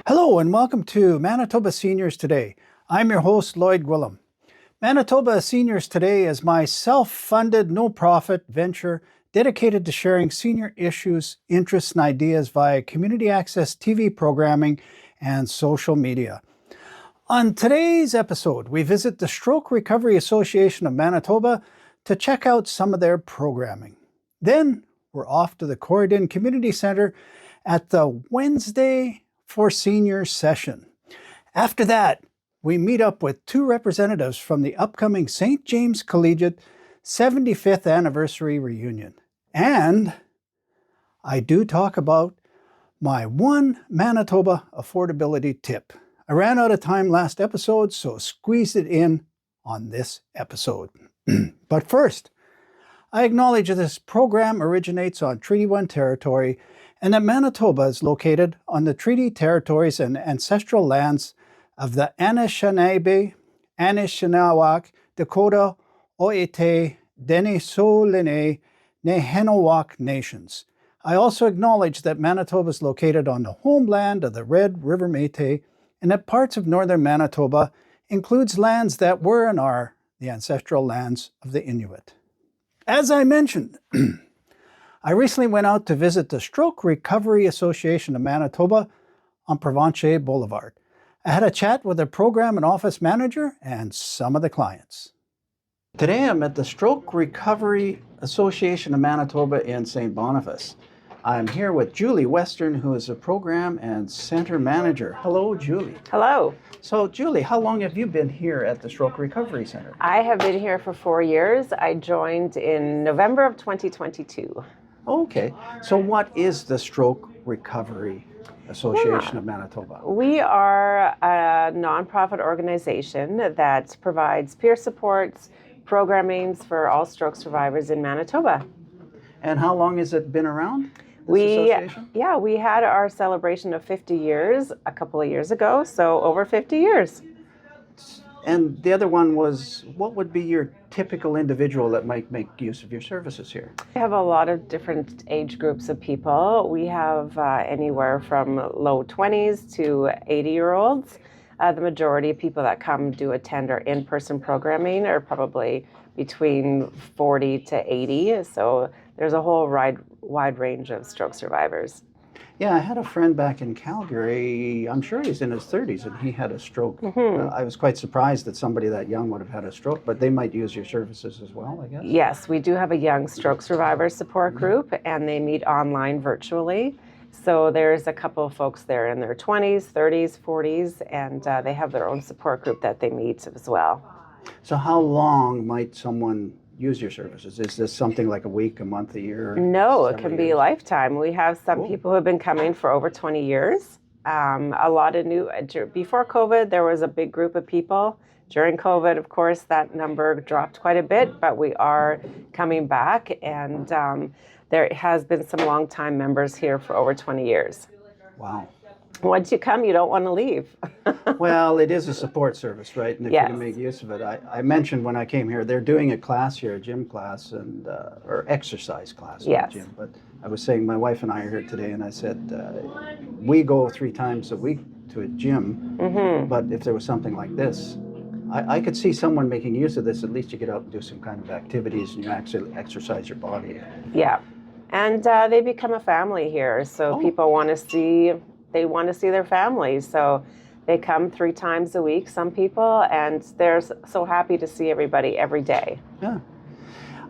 Hello and welcome to Manitoba Seniors Today. I'm your host, Lloyd Gwillem. Manitoba Seniors Today is my self-funded, no-profit venture dedicated to sharing senior issues, interests, and ideas via community access TV programming and social media. On today's episode, we visit the Stroke Recovery Association of Manitoba to check out some of their programming. Then we're off to the Corydon Community Center at the Wednesday for Seniors session. After that, we meet up with two representatives from the upcoming St. James Collegiate 75th anniversary reunion. And I do talk about my one Manitoba affordability tip. I ran out of time last episode, so squeezed it in on this episode. But first, I acknowledge that this program originates on Treaty 1 territory and that Manitoba is located on the treaty territories and ancestral lands of the Anishinaabe, Anishinaabeg, Dakota, Oite, Denisoline, Nehinawa nations. I also acknowledge that Manitoba is located on the homeland of the Red River Métis and that parts of northern Manitoba includes lands that were and are the ancestral lands of the Inuit. As I mentioned, I recently went out to visit the Stroke Recovery Association of Manitoba on Provencher Boulevard. I had a chat with the program and office manager and some of the clients. Today I'm at the Stroke Recovery Association of Manitoba in St. Boniface. I'm here with Julie Western, who is a program and center manager. Hello, Julie. Hello. So, Julie, how long have you been here at the Stroke Recovery Center? I have been here for 4 years. I joined in November of 2022. Okay. So what is the Stroke Recovery Association of Manitoba? We are a nonprofit organization that provides peer supports, programmings for all stroke survivors in Manitoba. And how long has it been around, this association? We had our celebration of 50 years a couple of years ago, so over 50 years. And the other one was, what would be your typical individual that might make use of your services here? We have a lot of different age groups of people. We have anywhere from low 20s to 80-year-olds. The majority of people that come to attend our in-person programming are probably between 40 to 80. So there's a whole wide range of stroke survivors. Yeah, I had a friend back in Calgary, I'm sure he's in his 30s, and he had a stroke. Mm-hmm. I was quite surprised that somebody that young would have had a stroke, but they might use your services as well, I guess? Yes, we do have a young stroke survivor support group, and they meet online virtually. So there's a couple of folks there in their 20s, 30s, 40s, and they have their own support group that they meet as well. So how long might someone use your services? Is this something like a week, a month, a year? No, it can be a lifetime. We have some people who have been coming for over 20 years. A lot of before COVID, there was a big group of people. During COVID, of course, that number dropped quite a bit, but we are coming back, and there has been some longtime members here for over 20 years. Wow. Once you come, you don't want to leave. Well, it is a support service, right? And if Yes. you can make use of it. I mentioned when I came here, they're doing a class here, a gym class, and or exercise class, Yes. not gym. But I was saying, my wife and I are here today, and I said, we go 3 times a week to a gym, but if there was something like this, I could see someone making use of this. At least you get out and do some kind of activities, and you actually exercise your body. Yeah, and they become a family here, so people want to see their families, so they come 3 times a week, some people, and they're so happy to see everybody every day. Yeah.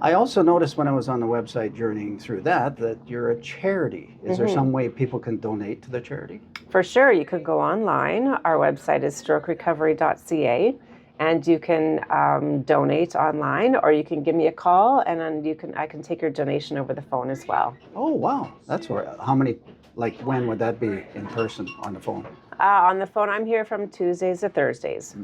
I also noticed when I was on the website journeying through that you're a charity. Is there some way people can donate to the charity? For sure, you could go online. Our website is strokerecovery.ca, and you can donate online, or you can give me a call, and then I can take your donation over the phone as well. Oh, wow. That's where, how many, like when would that be in person on the phone? On the phone, I'm here from Tuesdays to Thursdays.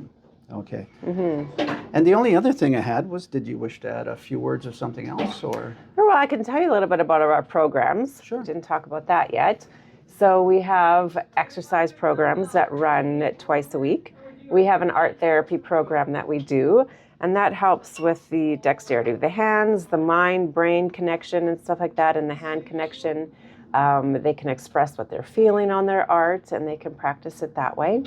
Okay. And the only other thing I had was, did you wish to add a few words of something else, or? Well, I can tell you a little bit about our programs. Sure. Didn't talk about that yet. So we have exercise programs that run twice a week. We have an art therapy program that we do, and that helps with the dexterity of the hands, the mind-brain connection and stuff like that, and the hand connection. They can express what they're feeling on their art, and they can practice it that way.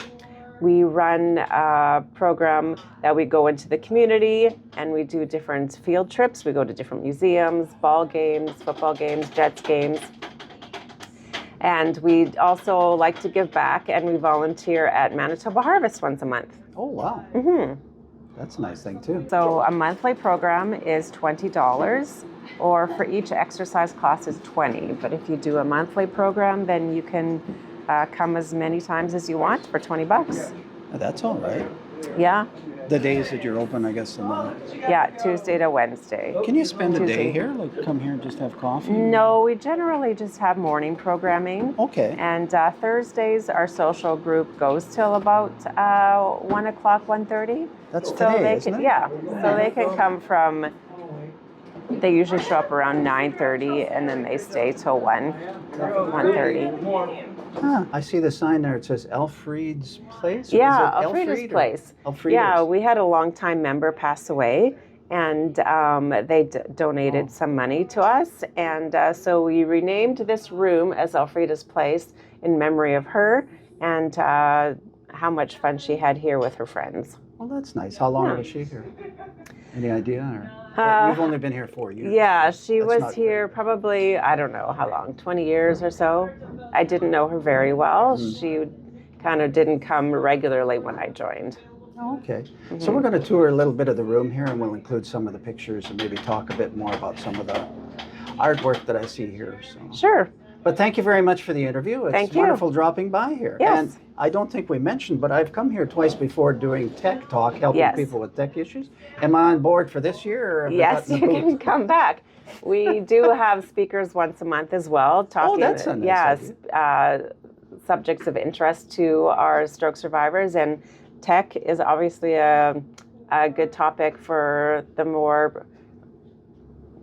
We run a program that we go into the community and we do different field trips. We go to different museums, ball games, football games, Jets games. And we also like to give back, and we volunteer at Manitoba Harvest once a month. Oh, wow. That's a nice thing, too. So a monthly program is $20, or for each exercise class is $20. But if you do a monthly program, then you can come as many times as you want for $20. That's all right. Yeah. The days that you're open, I guess, in the... Yeah, Tuesday to Wednesday. Can you spend a day here? Like come here and just have coffee? No, we generally just have morning programming. Okay. And Thursdays, our social group goes till about 1 o'clock, 1:30. That's So today, they isn't can, it? yeah. So they can come from... They usually show up around 9:30, and then they stay till 1:30. Huh, I see the sign there. It says Elfried's Place? Yeah, Elfried's Place. Elfried's? Yeah, we had a longtime member pass away, and they donated some money to us. And so we renamed this room as Elfrieda's Place in memory of her and how much fun she had here with her friends. Well, that's nice. How long was she here? Any idea? Or, you've only been here 4 years. Yeah, she That's was not here probably, I don't know how long, 20 years or so. I didn't know her very well. She kind of didn't come regularly when I joined. Oh, okay. So we're going to tour a little bit of the room here, and we'll include some of the pictures and maybe talk a bit more about some of the artwork that I see here. So. Sure. But thank you very much for the interview. It's Thank you. wonderful dropping by here. Yes. And I don't think we mentioned, but I've come here twice before doing tech talk, helping Yes. people with tech issues. Am I on board for this year? Or have I Yes, gotten you the can boot? come back. We do have speakers once a month as well, talking. that's a nice Subjects of interest to our stroke survivors, and tech is obviously a good topic for the more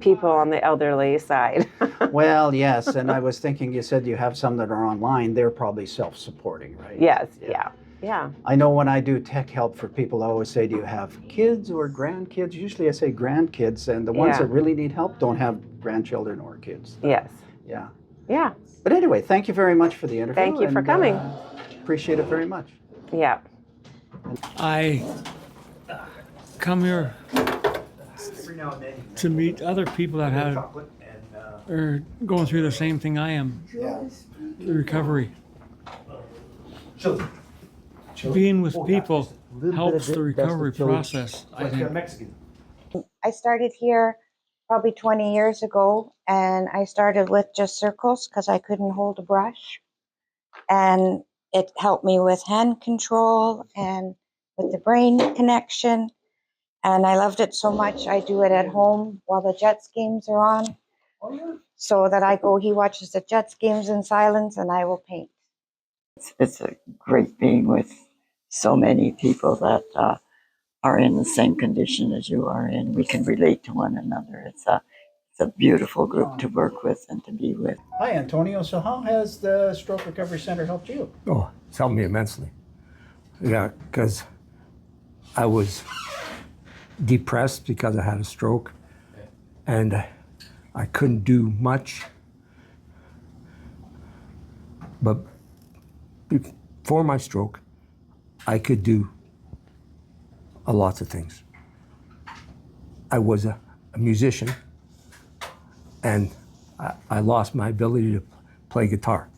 people on the elderly side. Well, yes. And I was thinking, you said you have some that are online. They're probably self-supporting, right? Yes, yeah. I know when I do tech help for people, I always say, do you have kids or grandkids? Usually I say grandkids, and the ones Yeah. that really need help don't have grandchildren or kids. Yes. Yeah. Yeah. But anyway, thank you very much for the interview. Thank you for and, coming. Appreciate it very much. Yeah. I come here to meet other people that are going through the same thing I am, the recovery. Being with people helps the recovery process, I think. I started here probably 20 years ago, and I started with just circles because I couldn't hold a brush. And it helped me with hand control and with the brain connection. And I loved it so much, I do it at home while the Jets games are on. So that he watches the Jets games in silence, and I will paint. It's a great being with so many people that are in the same condition as you are in. We can relate to one another. It's a beautiful group to work with and to be with. Hi, Antonio. So how has the Stroke Recovery Center helped you? Oh, it's helped me immensely. Yeah, because I was depressed because I had a stroke, and I couldn't do much. But before my stroke, I could do a lots of things. I was a musician, and I lost my ability to play guitar.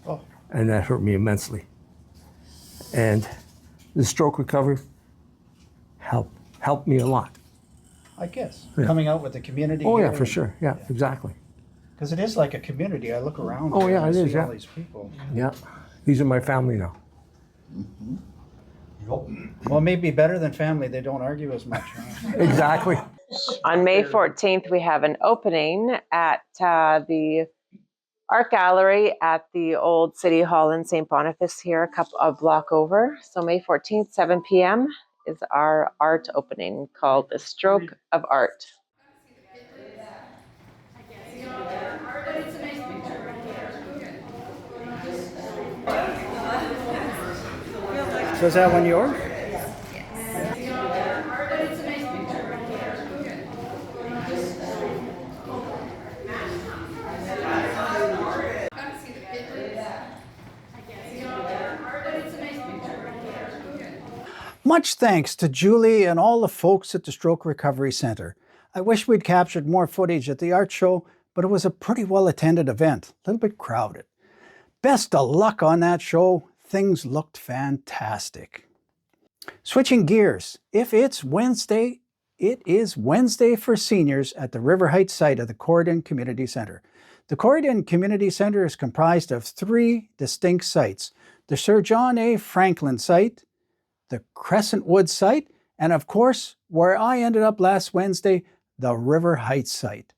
Oh. And that hurt me immensely. And the stroke recovery helped me a lot. I guess. Yeah. Coming out with the community. Oh, yeah, here for sure. Yeah, exactly. Because it is like a community. I look around. Oh, here yeah, and it I is, see all yeah. these people. Yeah. These are my family now. Well, maybe better than family. They don't argue as much. Huh? Exactly. On May 14th, we have an opening at the Art Gallery at the old City Hall in St. Boniface here, a block over. So May 14th, 7 p.m. is our art opening called The Stroke of Art. So is that one yours? Much thanks to Julie and all the folks at the Stroke Recovery Center. I wish we'd captured more footage at the art show, but it was a pretty well-attended event, a little bit crowded. Best of luck on that show. Things looked fantastic. Switching gears, if it's Wednesday, it is Wednesday for seniors at the River Heights site of the Corydon Community Center. The Corydon Community Center is comprised of 3 distinct sites: the Sir John A. Franklin site, the Crescentwood site, and of course, where I ended up last Wednesday, the River Heights site.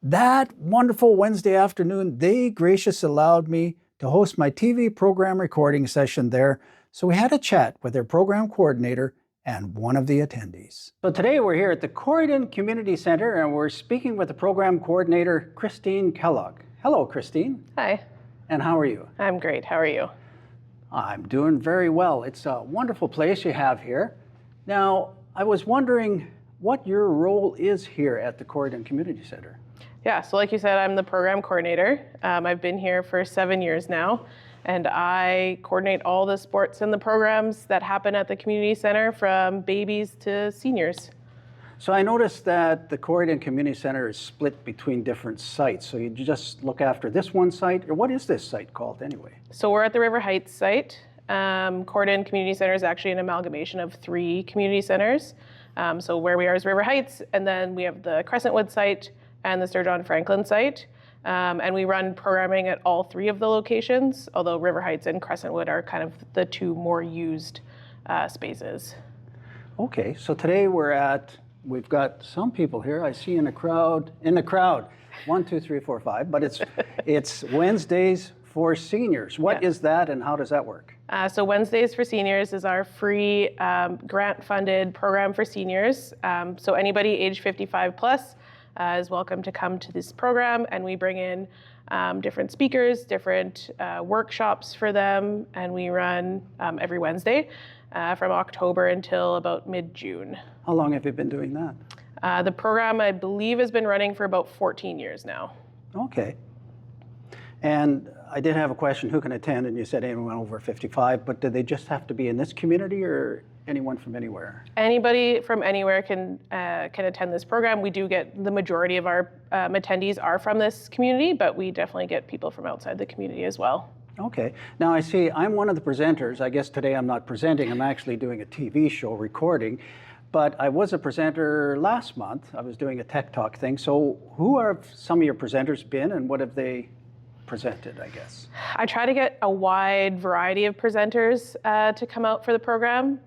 That wonderful Wednesday afternoon, they graciously allowed me to host my TV program recording session there, so we had a chat with their program coordinator and one of the attendees. So today we're here at the Corydon Community Center and we're speaking with the program coordinator, Christine Kellogg. Hello, Christine. Hi. And how are you? I'm great. How are you? I'm doing very well. It's a wonderful place you have here. Now, I was wondering what your role is here at the Corydon Community Center. Yeah, so like you said, I'm the program coordinator. I've been here for 7 years now, and I coordinate all the sports and the programs that happen at the community center, from babies to seniors. So I noticed that the Corydon Community Center is split between different sites. So you just look after this one site, or what is this site called anyway? So we're at the River Heights site. Corydon Community Center is actually an amalgamation of 3 community centers. So where we are is River Heights, and then we have the Crescentwood site and the Sir John Franklin site. And we run programming at all 3 of the locations, although River Heights and Crescentwood are kind of the 2 more used spaces. Okay, so today we've got some people here I see in the crowd, 1, 2, 3, 4, 5, but it's Wednesdays for seniors. What is that and how does that work? So Wednesdays for Seniors is our free grant-funded program for seniors. So anybody age 55 plus is welcome to come to this program, and we bring in different speakers, different workshops for them, and we run every Wednesday from October until about mid-June. How long have you been doing that? The program, I believe, has been running for about 14 years now. Okay. And I did have a question, who can attend? And you said anyone over 55, but do they just have to be in this community or anyone from anywhere? Anybody from anywhere can attend this program. We do get the majority of our attendees are from this community, but we definitely get people from outside the community as well. Okay. Now I see I'm one of the presenters. I guess today I'm not presenting, I'm actually doing a TV show recording. But I was a presenter last month. I was doing a Tech Talk thing. So who are some of your presenters been and what have they presented, I guess? I try to get a wide variety of presenters to come out for the program,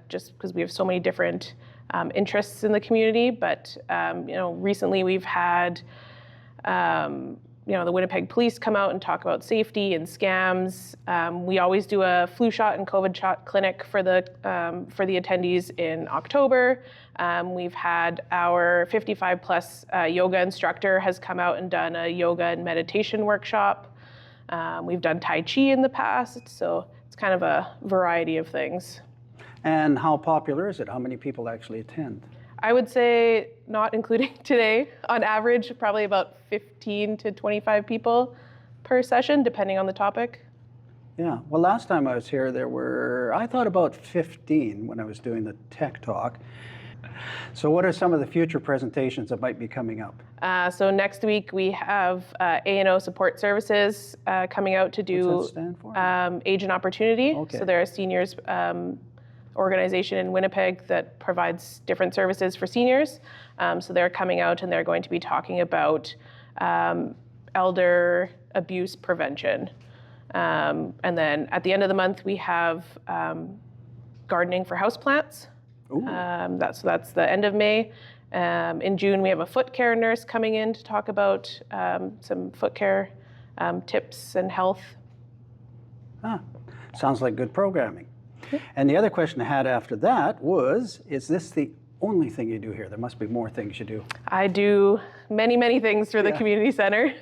just because we have so many different interests in the community. But recently we've had the Winnipeg Police come out and talk about safety and scams. We always do a flu shot and COVID shot clinic for the attendees in October. We've had our 55 plus yoga instructor has come out and done a yoga and meditation workshop. We've done Tai Chi in the past, so it's kind of a variety of things. And how popular is it? How many people actually attend? I would say, not including today, on average, probably about 15 to 25 people per session, depending on the topic. Yeah, well, last time I was here, there were, I thought about 15 when I was doing the Tech Talk. So what are some of the future presentations that might be coming up? So next week we have A&O Support Services coming out to do What's that stand for? Age and Opportunity. Okay. So they're a seniors organization in Winnipeg that provides different services for seniors. So they're coming out and they're going to be talking about elder abuse prevention. And then at the end of the month, we have gardening for houseplants. That's the end of May. In June, we have a foot care nurse coming in to talk about some foot care tips and health. Sounds like good programming. And the other question I had after that was, is this the only thing you do here? There must be more things you do. I do many, many things for the community center.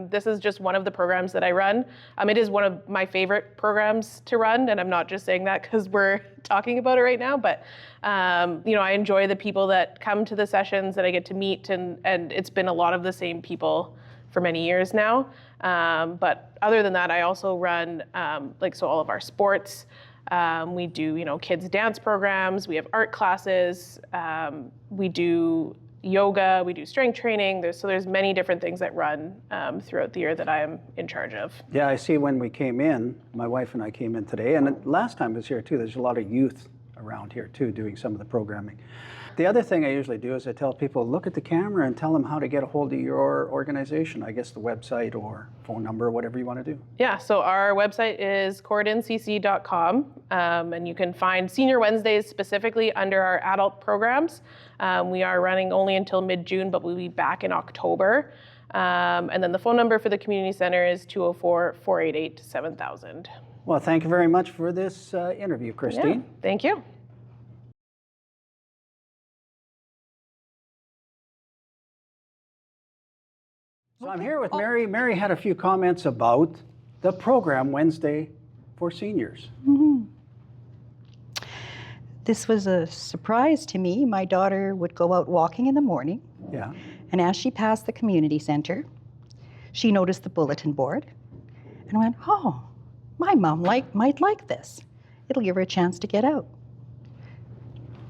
This is just one of the programs that I run. It is one of my favorite programs to run, and I'm not just saying that because we're talking about it right now, but I enjoy the people that come to the sessions that I get to meet, and it's been a lot of the same people for many years now. But other than that, I also run all of our sports. We do, kids dance programs. We have art classes. We do yoga. We do strength training. There's many different things that run throughout the year that I am in charge of. Yeah, I see when we came in, my wife and I came in today, and last time I was here too, there's a lot of youth around here too doing some of the programming. The other thing I usually do is I tell people, look at the camera and tell them how to get a hold of your organization, I guess the website or phone number, whatever you want to do. Yeah, so our website is corydoncc.com, and you can find Senior Wednesdays specifically under our adult programs. We are running only until mid-June, but we'll be back in October. And then the phone number for the community center is 204-488-7000. Well, thank you very much for this interview, Christine. Yeah, thank you. So I'm here with Mary. Mary had a few comments about the program Wednesday for seniors. This was a surprise to me. My daughter would go out walking in the morning, Yeah. and as she passed the community center, she noticed the bulletin board and went, oh, my mom might like this. It'll give her a chance to get out.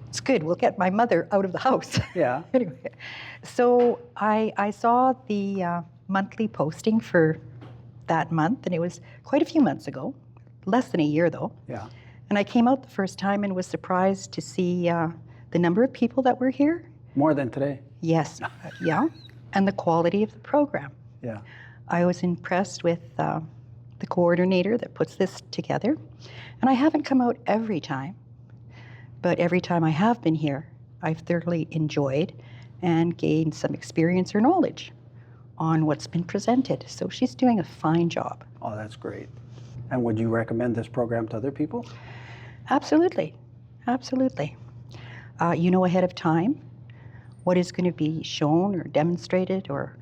It's good, we'll get my mother out of the house. Yeah. Anyway, so I saw the monthly posting for that month, and it was quite a few months ago, less than a year though. Yeah. And I came out the first time and was surprised to see the number of people that were here. More than today. Yes, yeah, and the quality of the program. Yeah. I was impressed with the coordinator that puts this together. And I haven't come out every time, but every time I have been here, I've thoroughly enjoyed and gained some experience or knowledge on what's been presented. So she's doing a fine job. Oh, that's great. And would you recommend this program to other people? Absolutely, absolutely. You know ahead of time what is going to be shown or demonstrated or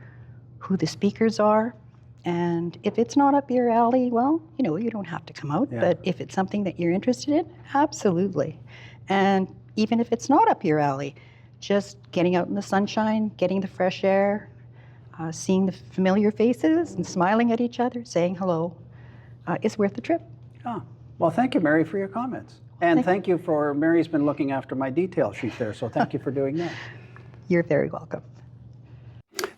who the speakers are. And if it's not up your alley, well, you don't have to come out. Yeah. But if it's something that you're interested in, absolutely. And even if it's not up your alley, just getting out in the sunshine, getting the fresh air, seeing the familiar faces and smiling at each other, saying hello, is worth the trip. Ah, well, thank you, Mary, for your comments. And thank you for, Mary's been looking after my detail sheet there, so thank you for doing that. You're very welcome.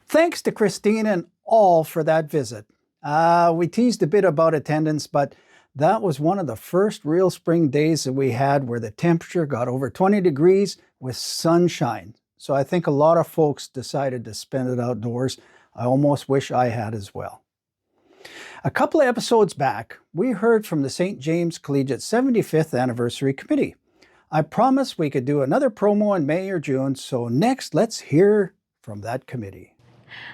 Thanks to Christine and all for that visit. We teased a bit about attendance, but that was one of the first real spring days that we had where the temperature got over 20 degrees with sunshine. So I think a lot of folks decided to spend it outdoors. I almost wish I had as well. A couple of episodes back, we heard from the St. James Collegiate 75th Anniversary Committee. I promised we could do another promo in May or June, so next let's hear from that committee.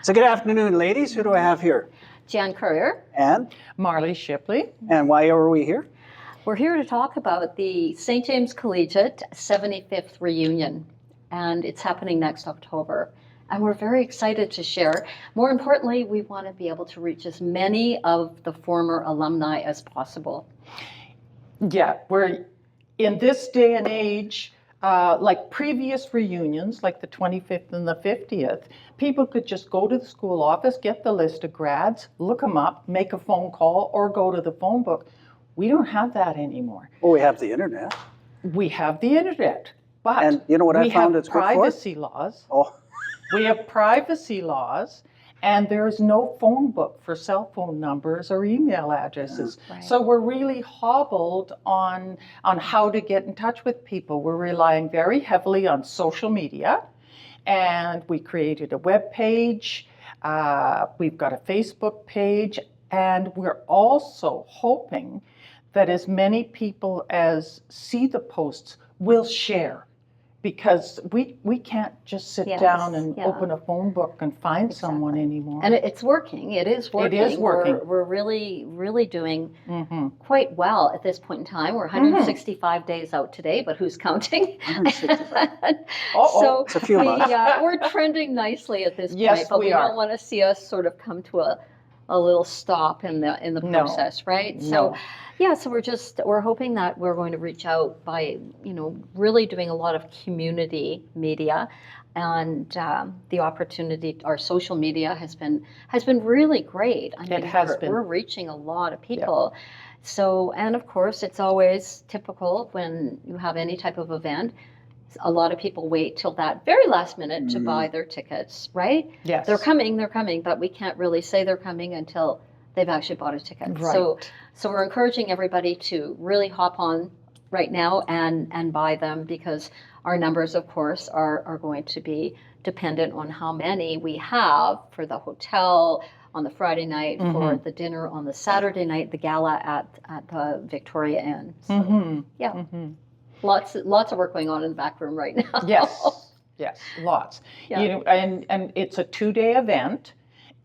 So good afternoon, ladies. Who do I have here? Jan Courier. And? Marley Shipley. And why are we here? We're here to talk about the St. James Collegiate 75th reunion, and it's happening next October. And we're very excited to share. More importantly, we want to be able to reach as many of the former alumni as possible. Yeah, we're in this day and age, like previous reunions, like the 25th and the 50th, people could just go to the school office, get the list of grads, look them up, make a phone call, or go to the phone book. We don't have that anymore. Well, we have the internet. We have the internet, but And you know what I found it's good for? privacy laws. Oh, We have privacy laws, and there is no phone book for cell phone numbers or email addresses. Right. So we're really hobbled on how to get in touch with people. We're relying very heavily on social media, and we created a web page. We've got a Facebook page, and we're also hoping that as many people as see the posts will share. Because we can't just sit Yes, down and yeah. open a phone book and find someone anymore. And it's working. It is working. It is working. We're really, really doing Mm-hmm. quite well at this point in time. We're 165 days out today, but who's counting? 165. So It's a few months. we're trending nicely at this Yes, point, but we we are. don't want to see us sort of come to a little stop in the No. process, right? No. So yeah, so we're hoping that we're going to reach out by, really doing a lot of community media, and the opportunity, our social media has been really great. I mean, It has been. We're reaching a lot of people. So, and of course, it's always typical when you have any type of event. A lot of people wait till that very last minute to buy their tickets, right? Yes. They're coming, but we can't really say they're coming until they've actually bought a ticket. Right. So we're encouraging everybody to really hop on right now and buy them, because our numbers, of course, are going to be dependent on how many we have for the hotel on the Friday night, for the dinner on the Saturday night, the gala at the Victoria Inn. So, yeah. Lots of work going on in the back room right now. Yes, lots. Yeah. You know, and it's a 2-day event.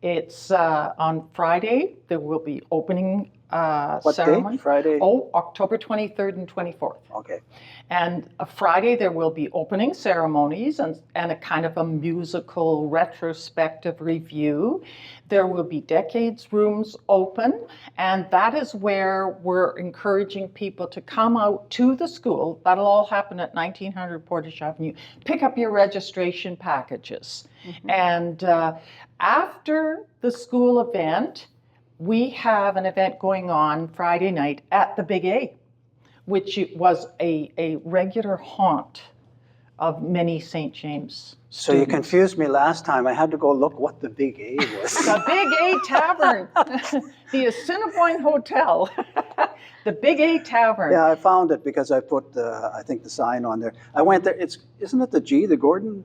It's on Friday. There will be opening What ceremony. date? Friday? Oh, October 23rd and 24th. Okay. And Friday there will be opening ceremonies and a kind of a musical retrospective review. There will be decades rooms open, and that is where we're encouraging people to come out to the school. That'll all happen at 1900 Portage Avenue. Pick up your registration packages. And after the school event, we have an event going on Friday night at the Big A, which was a regular haunt of many St. James So you students. confused me last time. I had to go look what the Big A was. The Big A Tavern, the Assiniboine Hotel, the Big A Tavern. Yeah, I found it because I put I think the sign on there. I went there. Isn't it the G, the Gordon?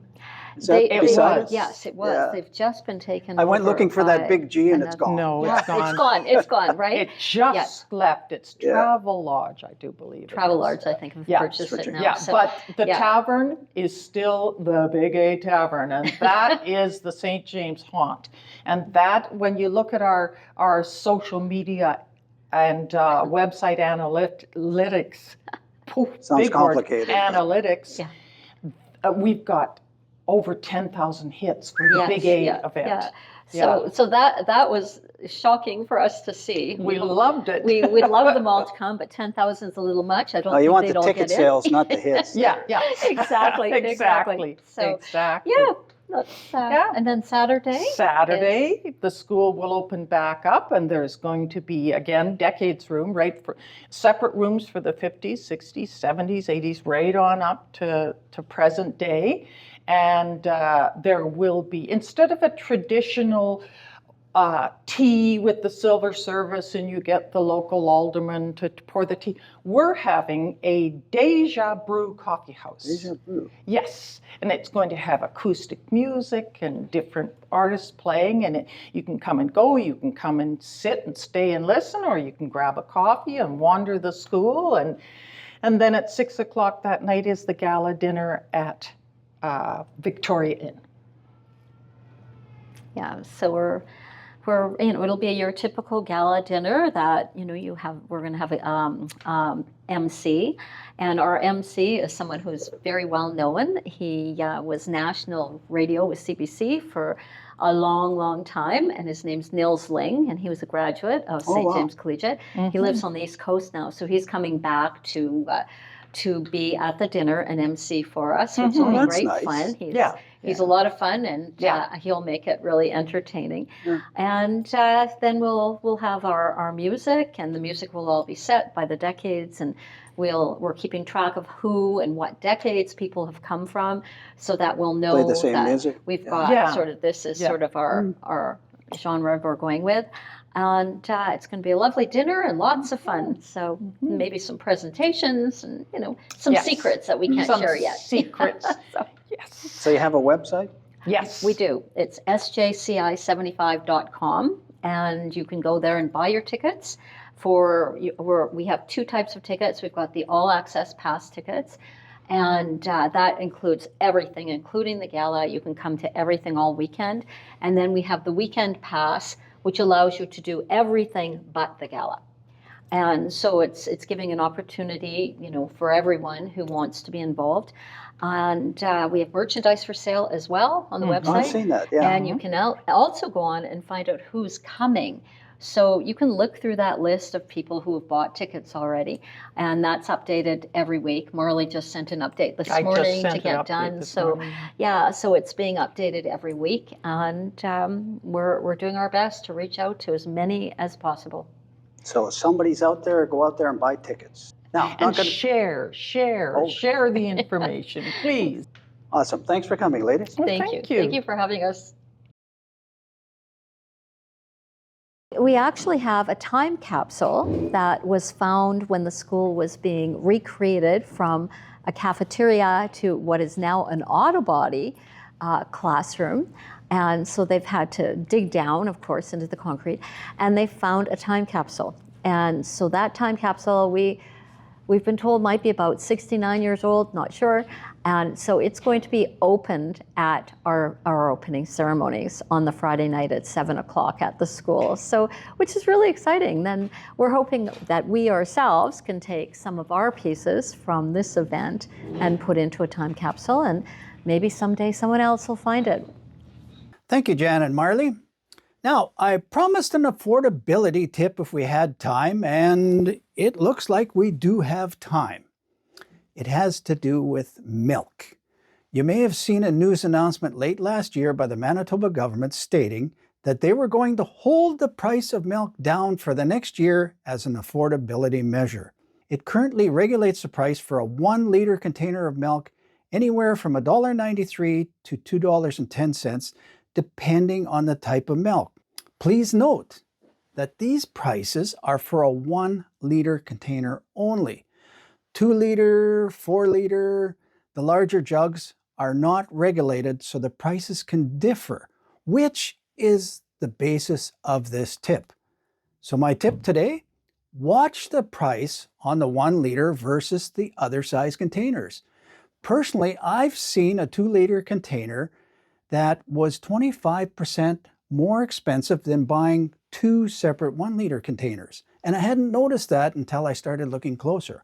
Is that It beside was. us? Yes, it was. Yeah. They've just been taken I went over looking for that by big G and it's another- gone. No, Yeah, it's gone. it's gone. It's gone, right? It just left. It's Yeah. Travel Lodge, I do believe. it Travel is. Lodge, I think, have Yeah, purchased it now. Yeah, So, but the yeah. tavern is still the Big A Tavern, and that is the St. James haunt. And that, when you look at our social media and website analytics, Sounds big word, complicated. analytics, Yeah. we've got over 10,000 hits for the Big A event. Yeah. So that was shocking for us to see. We loved it. We'd love them all to come, but 10,000 is a little much. I don't Oh, think you want they'd the all ticket get sales, not the hits. Yeah. Exactly. Exactly. So Exactly. yeah, that's, and then Saturday. Saturday, the school will open back up, and there's going to be, again, decades room, right, for separate rooms for the 50s, 60s, 70s, 80s, right on up to present day. And there will be, instead of a traditional tea with the silver service and you get the local alderman to pour the tea, we're having a Deja Brew coffee house. Deja Brew. Yes, and it's going to have acoustic music and different artists playing, and you can come and go, you can come and sit and stay and listen, or you can grab a coffee and wander the school, and then at 6 o'clock that night is the gala dinner at Victoria Inn. Yeah, so we're it'll be your typical gala dinner that we're going to have a MC, and our MC is someone who's very well known. He was national radio with CBC for a long time, and his name's Nils Ling, and he was a graduate of St. James Collegiate. He lives on the East Coast now, so he's coming back to be at the dinner and MC for us, which will be That's great nice. fun. He's a lot of fun, and he'll make it really entertaining. And then we'll have our music, and the music will all be set by the decades, and we're keeping track of who and what decades people have come from, so that we'll know Play the same that music. we've got sort of this is sort of our genre we're going with. And it's going to be a lovely dinner and lots of fun. So maybe some presentations and some secrets that we can't share yet. Secrets. Yes. So you have a website? Yes. We do. It's sjci75.com, and you can go there and buy your tickets. We have two types of tickets. We've got the all access pass tickets, and that includes everything, including the gala. You can come to everything all weekend. And then we have the weekend pass, which allows you to do everything but the gala. And so it's giving an opportunity, for everyone who wants to be involved. And we have merchandise for sale as well on the website. I've seen that, yeah. And you can also go on and find out who's coming. So you can look through that list of people who have bought tickets already, and that's updated every week. Marley just sent an update this morning to get done. So so it's being updated every week, and we're doing our best to reach out to as many as possible. So if somebody's out there, go out there and buy tickets. Now, And share the information, please. Awesome. Thanks for coming, ladies. Well, Thank you. Thank you for having us. We actually have a time capsule that was found when the school was being recreated from a cafeteria to what is now an auto body classroom. And so they've had to dig down, of course, into the concrete, and they found a time capsule. And so that time capsule, we've been told might be about 69 years old, not sure. And so it's going to be opened at our opening ceremonies on the Friday night at 7 o'clock at the school. So, which is really exciting. Then we're hoping that we ourselves can take some of our pieces from this event and put into a time capsule, and maybe someday someone else will find it. Thank you, Jan and Marley. Now, I promised an affordability tip if we had time, and it looks like we do have time. It has to do with milk. You may have seen a news announcement late last year by the Manitoba government stating that they were going to hold the price of milk down for the next year as an affordability measure. It currently regulates the price for a 1-liter container of milk anywhere from $1.93 to $2.10, depending on the type of milk. Please note that these prices are for a 1-liter container only. 2-liter, 4-liter, the larger jugs are not regulated, so the prices can differ, which is the basis of this tip. So my tip today, watch the price on the 1-liter versus the other size containers. Personally, I've seen a 2-liter container that was 25% more expensive than buying 2 separate 1-liter containers. And I hadn't noticed that until I started looking closer.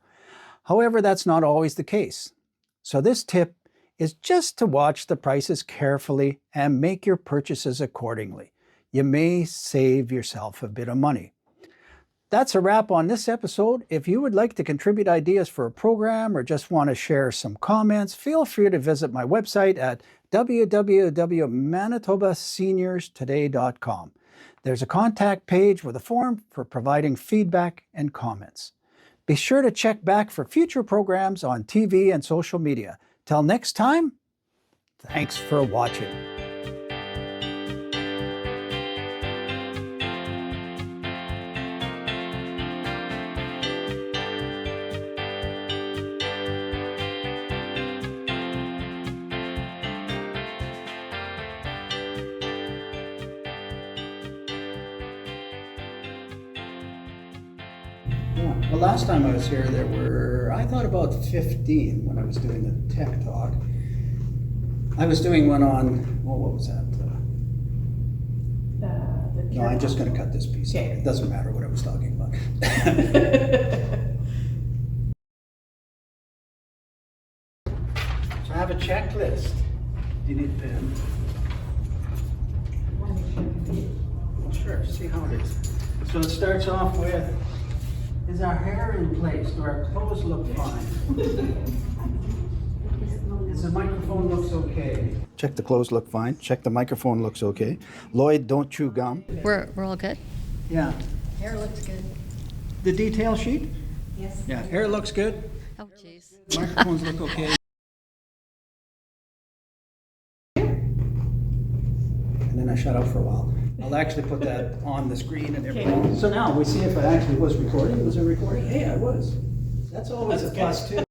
However, that's not always the case. So this tip is just to watch the prices carefully and make your purchases accordingly. You may save yourself a bit of money. That's a wrap on this episode. If you would like to contribute ideas for a program or just want to share some comments, feel free to visit my website at www.manitobaseniourstoday.com. There's a contact page with a form for providing feedback and comments. Be sure to check back for future programs on TV and social media. Till next time, thanks for watching. Well, last time I was here, there were, I thought about 15 when I was doing the tech talk. I was doing one on, well, what was that? No, I'm just going to cut this piece out. It doesn't matter what I was talking about. So I have a checklist. Do you need a pen? Well, sure, see how it is. So it starts off with, is our hair in place? Do our clothes look fine? Does the microphone looks okay? Check the clothes look fine. Check the microphone looks okay. Lloyd, don't chew gum. We're all good? Yeah. Hair looks good. The detail sheet? Yes. Yeah, hair looks good. Oh, jeez. Microphones look okay. And then I shut up for a while. I'll actually put that on the screen and everything. So now we see if it actually was recording. Was it recording? Hey, I was. That's always a plus too.